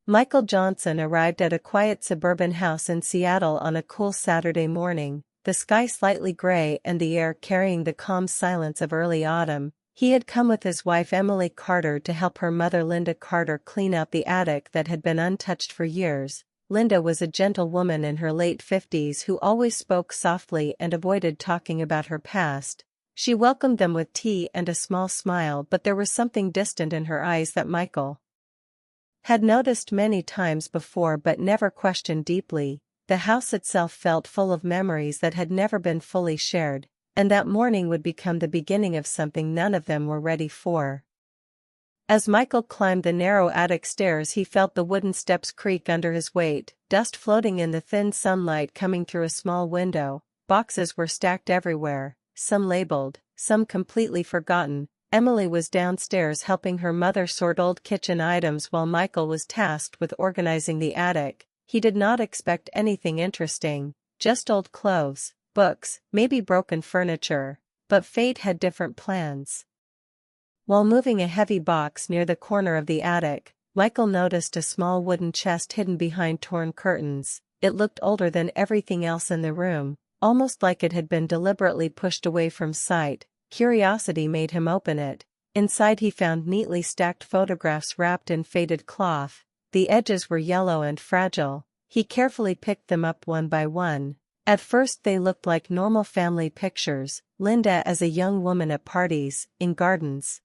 Michael Johnson arrived at a quiet suburban house in Seattle on a cool Saturday morning, the sky slightly gray and the air carrying the calm silence of early autumn. He had come with his wife Emily Carter to help her mother Linda Carter clean out the attic that had been untouched for years. Linda was a gentle woman in her late 50s who always spoke softly and avoided talking about her past. She welcomed them with tea and a small smile, but there was something distant in her eyes that Michael had noticed many times before but never questioned deeply. The house itself felt full of memories that had never been fully shared, and that morning would become the beginning of something none of them were ready for. As Michael climbed the narrow attic stairs, he felt the wooden steps creak under his weight, dust floating in the thin sunlight coming through a small window. Boxes were stacked everywhere, some labeled, some completely forgotten. Emily was downstairs helping her mother sort old kitchen items while Michael was tasked with organizing the attic. He did not expect anything interesting, just old clothes, books, maybe broken furniture, but fate had different plans. While moving a heavy box near the corner of the attic, Michael noticed a small wooden chest hidden behind torn curtains. It looked older than everything else in the room, almost like it had been deliberately pushed away from sight. Curiosity made him open it. Inside he found neatly stacked photographs wrapped in faded cloth. The edges were yellow and fragile. He carefully picked them up one by one. At first they looked like normal family pictures, Linda as a young woman at parties, in gardens,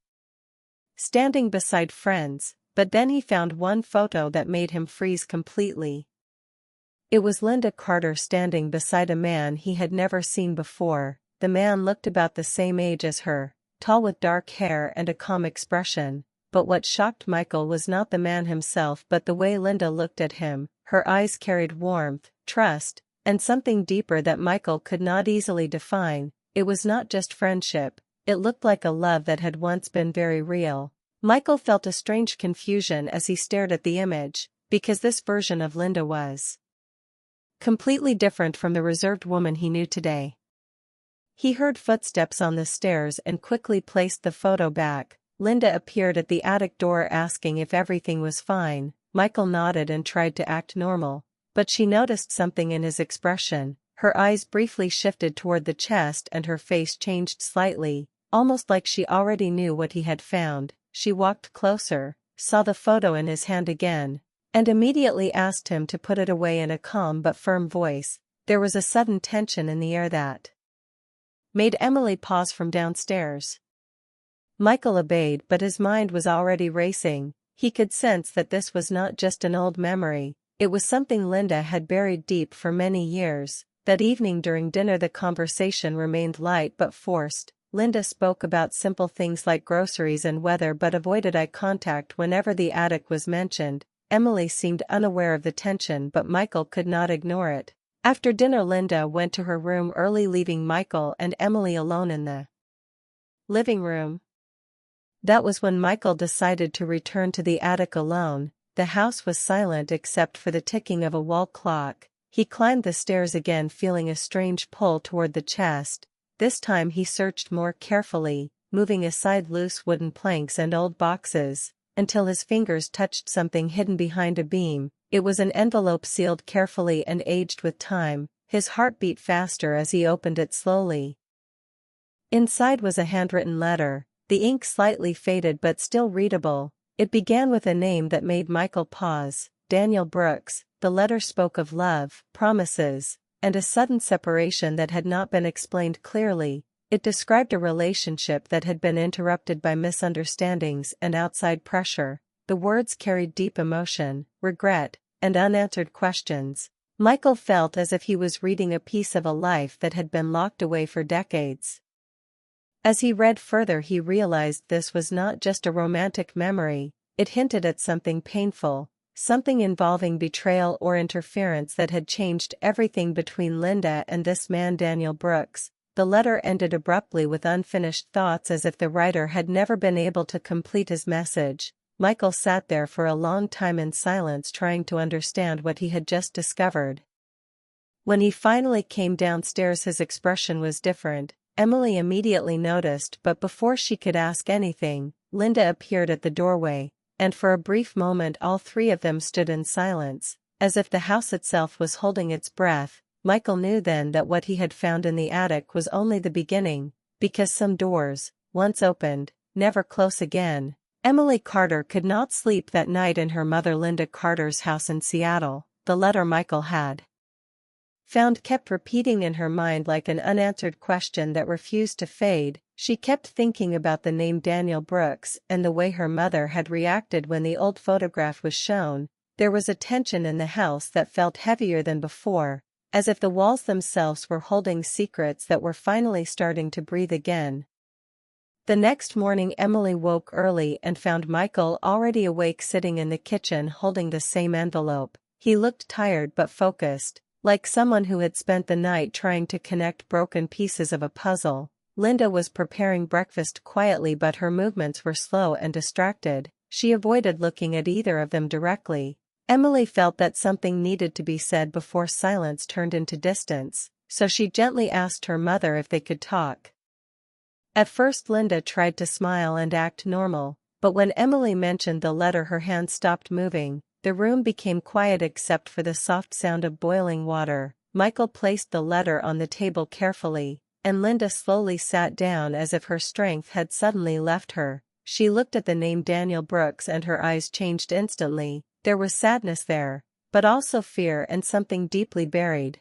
standing beside friends, but then he found one photo that made him freeze completely. It was Linda Carter standing beside a man he had never seen before. The man looked about the same age as her, tall with dark hair and a calm expression. But what shocked Michael was not the man himself but the way Linda looked at him. Her eyes carried warmth, trust, and something deeper that Michael could not easily define. It was not just friendship, it looked like a love that had once been very real. Michael felt a strange confusion as he stared at the image, because this version of Linda was completely different from the reserved woman he knew today. He heard footsteps on the stairs and quickly placed the photo back. Linda appeared at the attic door asking if everything was fine. Michael nodded and tried to act normal, but she noticed something in his expression. Her eyes briefly shifted toward the chest and her face changed slightly, almost like she already knew what he had found. She walked closer, saw the photo in his hand again, and immediately asked him to put it away in a calm but firm voice. There was a sudden tension in the air that made Emily pause from downstairs. Michael obeyed, but his mind was already racing. He could sense that this was not just an old memory, it was something Linda had buried deep for many years. That evening during dinner the conversation remained light but forced. Linda spoke about simple things like groceries and weather but avoided eye contact whenever the attic was mentioned. Emily seemed unaware of the tension but Michael could not ignore it. After dinner Linda went to her room early, leaving Michael and Emily alone in the living room. That was when Michael decided to return to the attic alone. The house was silent except for the ticking of a wall clock. He climbed the stairs again, feeling a strange pull toward the chest. This time he searched more carefully, moving aside loose wooden planks and old boxes, until his fingers touched something hidden behind a beam. It was an envelope sealed carefully and aged with time. His heart beat faster as he opened it slowly. Inside was a handwritten letter. The ink slightly faded but still readable. It began with a name that made Michael pause, Daniel Brooks. The letter spoke of love, promises, and a sudden separation that had not been explained clearly. It described a relationship that had been interrupted by misunderstandings and outside pressure. The words carried deep emotion, regret, and unanswered questions. Michael felt as if he was reading a piece of a life that had been locked away for decades. As he read further he realized this was not just a romantic memory, it hinted at something painful, something involving betrayal or interference that had changed everything between Linda and this man Daniel Brooks. The letter ended abruptly with unfinished thoughts, as if the writer had never been able to complete his message. Michael sat there for a long time in silence, trying to understand what he had just discovered. When he finally came downstairs his expression was different. Emily immediately noticed, but before she could ask anything, Linda appeared at the doorway, and for a brief moment all three of them stood in silence, as if the house itself was holding its breath. Michael knew then that what he had found in the attic was only the beginning, because some doors, once opened, never close again. Emily Carter could not sleep that night in her mother Linda Carter's house in Seattle. The letter Michael had found kept repeating in her mind like an unanswered question that refused to fade. She kept thinking about the name Daniel Brooks and the way her mother had reacted when the old photograph was shown. There was a tension in the house that felt heavier than before, as if the walls themselves were holding secrets that were finally starting to breathe again. The next morning Emily woke early and found Michael already awake sitting in the kitchen holding the same envelope. He looked tired but focused, like someone who had spent the night trying to connect broken pieces of a puzzle. Linda was preparing breakfast quietly, but her movements were slow and distracted. She avoided looking at either of them directly. Emily felt that something needed to be said before silence turned into distance, so she gently asked her mother if they could talk. At first Linda tried to smile and act normal, but when Emily mentioned the letter her hand stopped moving. The room became quiet except for the soft sound of boiling water. Michael placed the letter on the table carefully, and Linda slowly sat down as if her strength had suddenly left her. She looked at the name Daniel Brooks and her eyes changed instantly. There was sadness there, but also fear and something deeply buried.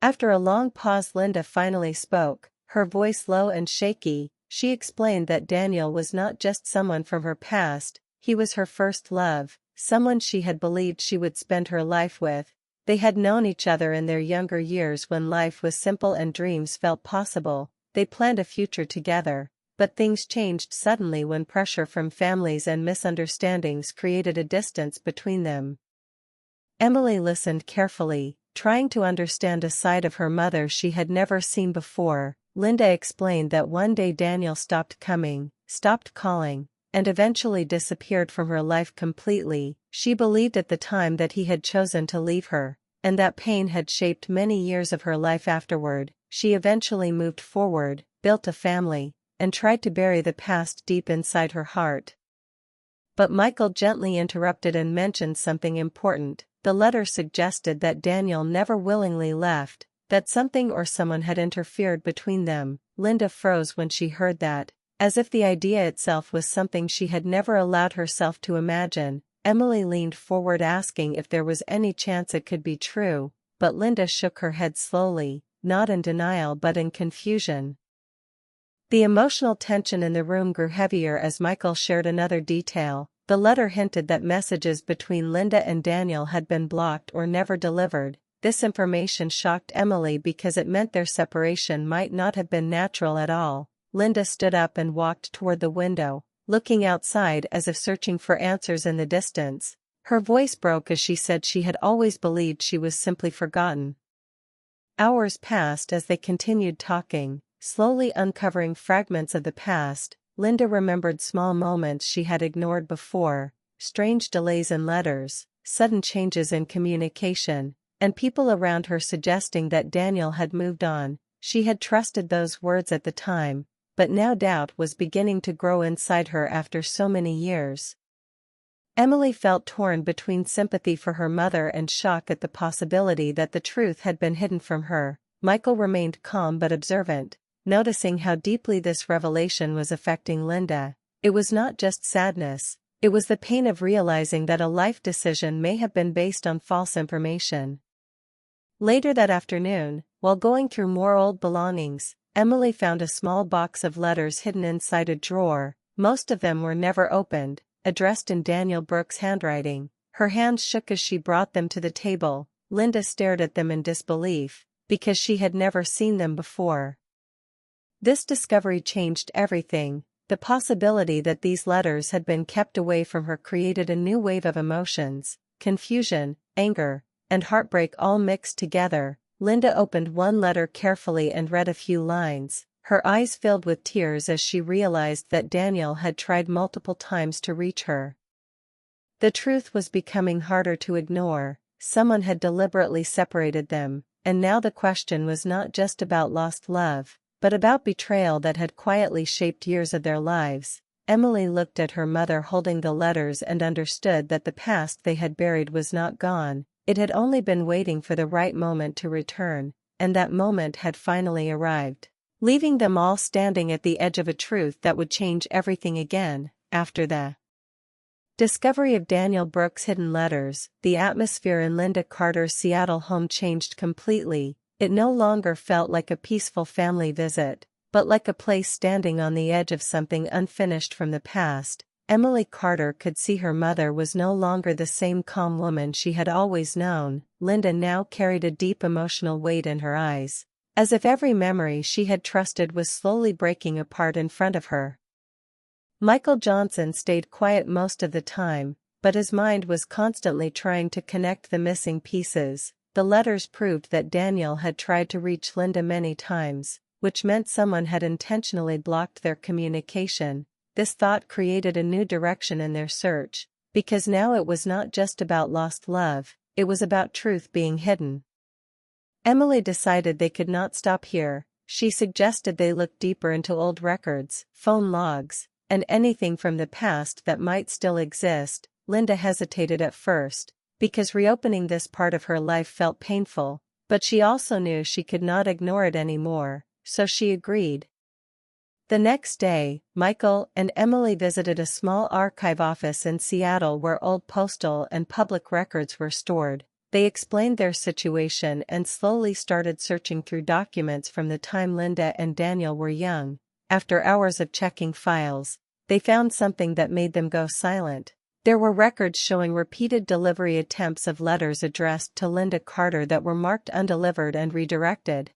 After a long pause Linda finally spoke, her voice low and shaky. She explained that Daniel was not just someone from her past, he was her first love. Someone she had believed she would spend her life with. They had known each other in their younger years when life was simple and dreams felt possible. They planned a future together, but things changed suddenly when pressure from families and misunderstandings created a distance between them. Emily listened carefully, trying to understand a side of her mother she had never seen before. Linda explained that one day Daniel stopped coming, stopped calling, and eventually disappeared from her life completely. She believed at the time that he had chosen to leave her, and that pain had shaped many years of her life afterward. She eventually moved forward, built a family, and tried to bury the past deep inside her heart. But Michael gently interrupted and mentioned something important. The letter suggested that Daniel never willingly left, that something or someone had interfered between them. Linda froze when she heard that, as if the idea itself was something she had never allowed herself to imagine. Emily leaned forward asking if there was any chance it could be true, but Linda shook her head slowly, not in denial but in confusion. The emotional tension in the room grew heavier as Michael shared another detail. The letter hinted that messages between Linda and Daniel had been blocked or never delivered. This information shocked Emily because it meant their separation might not have been natural at all. Linda stood up and walked toward the window, looking outside as if searching for answers in the distance. Her voice broke as she said she had always believed she was simply forgotten. Hours passed as they continued talking, slowly uncovering fragments of the past. Linda remembered small moments she had ignored before, strange delays in letters, sudden changes in communication, and people around her suggesting that Daniel had moved on. She had trusted those words at the time, but now doubt was beginning to grow inside her after so many years. Emily felt torn between sympathy for her mother and shock at the possibility that the truth had been hidden from her. Michael remained calm but observant, noticing how deeply this revelation was affecting Linda. It was not just sadness, it was the pain of realizing that a life decision may have been based on false information. Later that afternoon, while going through more old belongings, Emily found a small box of letters hidden inside a drawer. Most of them were never opened, addressed in Daniel Brooks' handwriting. Her hands shook as she brought them to the table. Linda stared at them in disbelief, because she had never seen them before. This discovery changed everything. The possibility that these letters had been kept away from her created a new wave of emotions, confusion, anger, and heartbreak all mixed together. Linda opened one letter carefully and read a few lines. Her eyes filled with tears as she realized that Daniel had tried multiple times to reach her. The truth was becoming harder to ignore. Someone had deliberately separated them, and now the question was not just about lost love, but about betrayal that had quietly shaped years of their lives. Emily looked at her mother holding the letters and understood that the past they had buried was not gone, it had only been waiting for the right moment to return, and that moment had finally arrived, leaving them all standing at the edge of a truth that would change everything again. After the discovery of Daniel Brooks' hidden letters, the atmosphere in Linda Carter's Seattle home changed completely. It no longer felt like a peaceful family visit, but like a place standing on the edge of something unfinished from the past. Emily Carter could see her mother was no longer the same calm woman she had always known. Linda now carried a deep emotional weight in her eyes, as if every memory she had trusted was slowly breaking apart in front of her. Michael Johnson stayed quiet most of the time, but his mind was constantly trying to connect the missing pieces. The letters proved that Daniel had tried to reach Linda many times, which meant someone had intentionally blocked their communication. This thought created a new direction in their search, because now it was not just about lost love, it was about truth being hidden. Emily decided they could not stop here. She suggested they look deeper into old records, phone logs, and anything from the past that might still exist. Linda hesitated at first, because reopening this part of her life felt painful, but she also knew she could not ignore it anymore, so she agreed. The next day, Michael and Emily visited a small archive office in Seattle where old postal and public records were stored. They explained their situation and slowly started searching through documents from the time Linda and Daniel were young. After hours of checking files, they found something that made them go silent. There were records showing repeated delivery attempts of letters addressed to Linda Carter that were marked undelivered and redirected.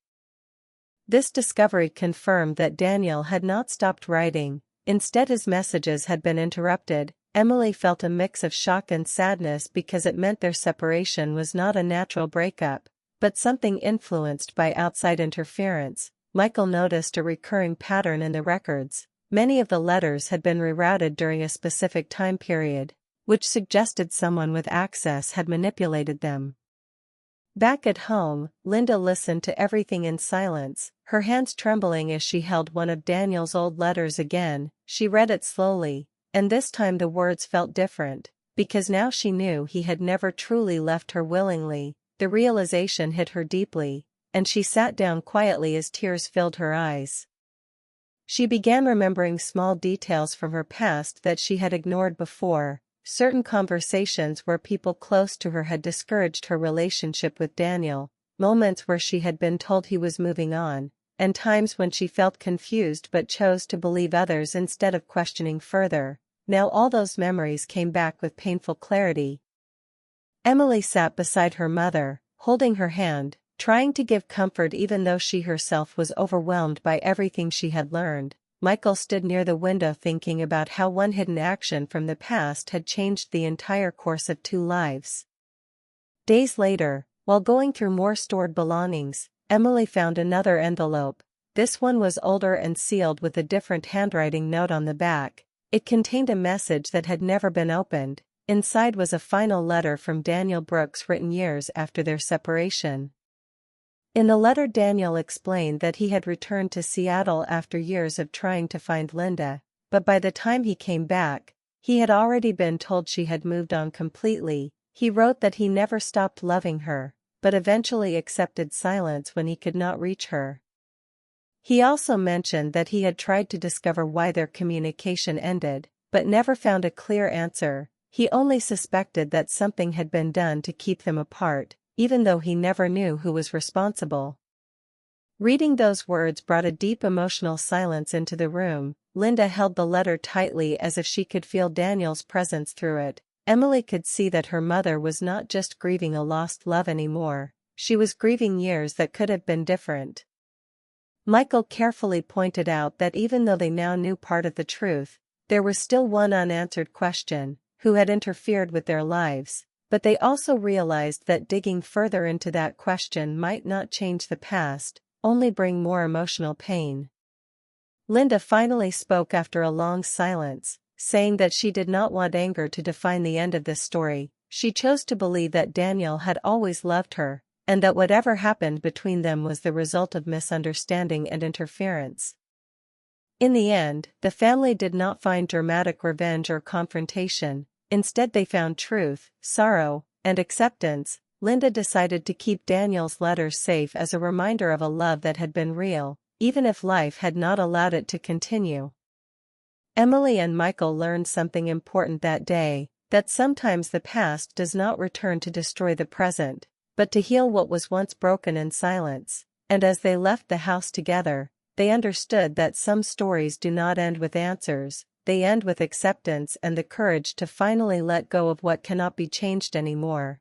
This discovery confirmed that Daniel had not stopped writing, instead his messages had been interrupted. Emily felt a mix of shock and sadness because it meant their separation was not a natural breakup, but something influenced by outside interference. Michael noticed a recurring pattern in the records. Many of the letters had been rerouted during a specific time period, which suggested someone with access had manipulated them. Back at home, Linda listened to everything in silence, her hands trembling as she held one of Daniel's old letters again. She read it slowly, and this time the words felt different, because now she knew he had never truly left her willingly. The realization hit her deeply, and she sat down quietly as tears filled her eyes. She began remembering small details from her past that she had ignored before. Certain conversations where people close to her had discouraged her relationship with Daniel, moments where she had been told he was moving on, and times when she felt confused but chose to believe others instead of questioning further. Now all those memories came back with painful clarity. Emily sat beside her mother, holding her hand, trying to give comfort even though she herself was overwhelmed by everything she had learned. Michael stood near the window thinking about how one hidden action from the past had changed the entire course of two lives. Days later, while going through more stored belongings, Emily found another envelope. This one was older and sealed with a different handwriting note on the back. It contained a message that had never been opened. Inside was a final letter from Daniel Brooks written years after their separation. In the letter, Daniel explained that he had returned to Seattle after years of trying to find Linda, but by the time he came back, he had already been told she had moved on completely. He wrote that he never stopped loving her, but eventually accepted silence when he could not reach her. He also mentioned that he had tried to discover why their communication ended, but never found a clear answer. He only suspected that something had been done to keep them apart, even though he never knew who was responsible. Reading those words brought a deep emotional silence into the room. Linda held the letter tightly as if she could feel Daniel's presence through it. Emily could see that her mother was not just grieving a lost love anymore, she was grieving years that could have been different. Michael carefully pointed out that even though they now knew part of the truth, there was still one unanswered question: who had interfered with their lives? But they also realized that digging further into that question might not change the past, only bring more emotional pain. Linda finally spoke after a long silence, saying that she did not want anger to define the end of this story. She chose to believe that Daniel had always loved her, and that whatever happened between them was the result of misunderstanding and interference. In the end, the family did not find dramatic revenge or confrontation. Instead, they found truth, sorrow, and acceptance. Linda decided to keep Daniel's letters safe as a reminder of a love that had been real, even if life had not allowed it to continue. Emily and Michael learned something important that day, that sometimes the past does not return to destroy the present, but to heal what was once broken in silence. And as they left the house together, they understood that some stories do not end with answers, they end with acceptance and the courage to finally let go of what cannot be changed anymore.